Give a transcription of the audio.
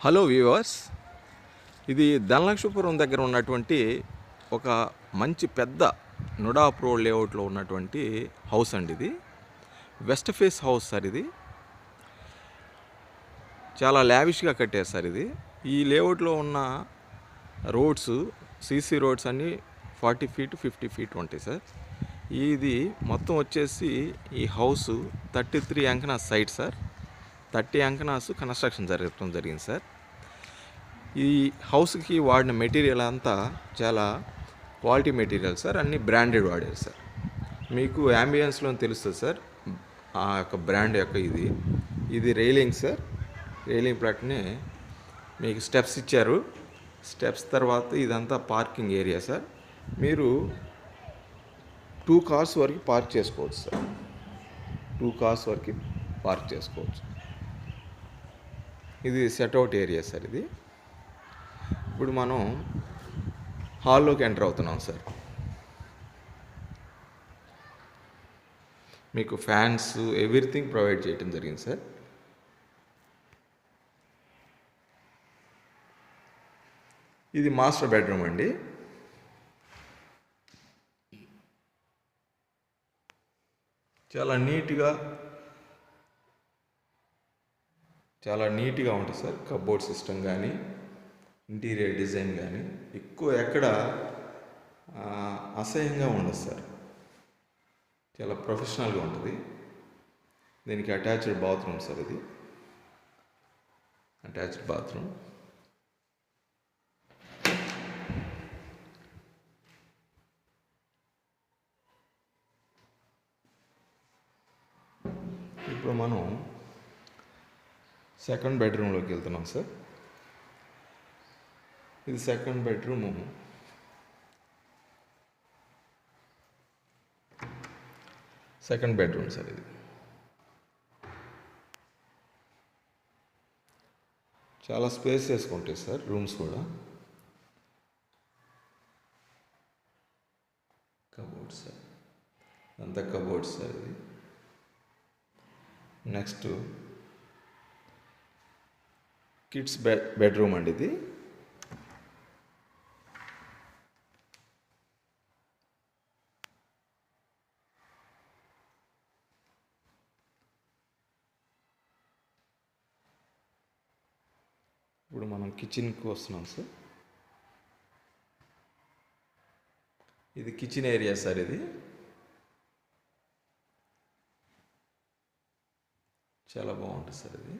Hello viewers, ఇది ధనలక్ష్మీపురం దగ్గర ఉన్నటువంటి ఒక మంచి పెద్ద నుడా అప్రూవల్ లేఅవుట్లో ఉన్నటువంటి హౌస్ అండి. ఇది వెస్ట్ ఫేస్ హౌస్ సార్. ఇది చాలా లావిష్గా కట్టారు సార్. ఈ లేఅవుట్లో ఉన్న రోడ్స్, సీసీ రోడ్స్ అన్నీ 40 ఫీట్ 50 ఫీట్ ఉంటాయి సార్. ఇది మొత్తం వచ్చేసి ఈ హౌస్ 33 అంకణాస్ సైట్ సార్. 30 అంకణాస్ కన్స్ట్రక్షన్ జరగడం జరిగింది సార్. ఈ హౌస్కి వాడిన మెటీరియల్ అంతా చాలా క్వాలిటీ మెటీరియల్ సార్. అన్నీ బ్రాండెడ్ వాడారు సార్. మీకు యాంబియన్స్లో తెలుస్తుంది సార్ ఆ యొక్క బ్రాండ్ యొక్క. ఇది రైలింగ్ సార్. రైలింగ్ ప్లాట్ని మీకు స్టెప్స్ ఇచ్చారు. స్టెప్స్ తర్వాత ఇదంతా పార్కింగ్ ఏరియా సార్. మీరు 2 కార్స్ వరకు పార్క్ చేసుకోవచ్చు సార్. 2 కార్స్ వరకు పార్క్ చేసుకోవచ్చు. ఇది సెట్అవుట్ ఏరియా సార్. ఇప్పుడు మనం హాల్లోకి ఎంటర్ అవుతున్నాం సార్. మీకు ఫ్యాన్స్ ఎవ్రీథింగ్ ప్రొవైడ్ చేయడం జరిగింది సార్. ఇది మాస్టర్ బెడ్రూమ్ అండి. చాలా నీట్గా ఉంటుంది సార్. కబోర్డ్ సిస్టమ్ కానీ, ఇంటీరియర్ డిజైన్ కానీ ఎక్కువ ఎక్కడ అసహ్యంగా ఉండదు సార్. చాలా ప్రొఫెషనల్గా ఉంటుంది. దీనికి అటాచ్డ్ బాత్రూమ్ సార్. ఇది అటాచ్డ్ బాత్రూమ్. ఇప్పుడు మనం సెకండ్ బెడ్రూమ్లోకి వెళ్తున్నాం సార్. ఇది second bedroom. Second bedroom sir. ఇది చాలా స్పేస్ వేసుకుంటాయి సార్. రూమ్స్ కూడా కబోర్డ్స్ సార్. అంతా కబోర్డ్స్ సార్. ఇది నెక్స్ట్ కిడ్స్ బెడ్రూమ్ అండి. ఇది ఇప్పుడు మనం కిచెన్కి వస్తున్నాం సార్. ఇది కిచెన్ ఏరియా సార్. ఇది చాలా బాగుంటుంది సార్. ఇది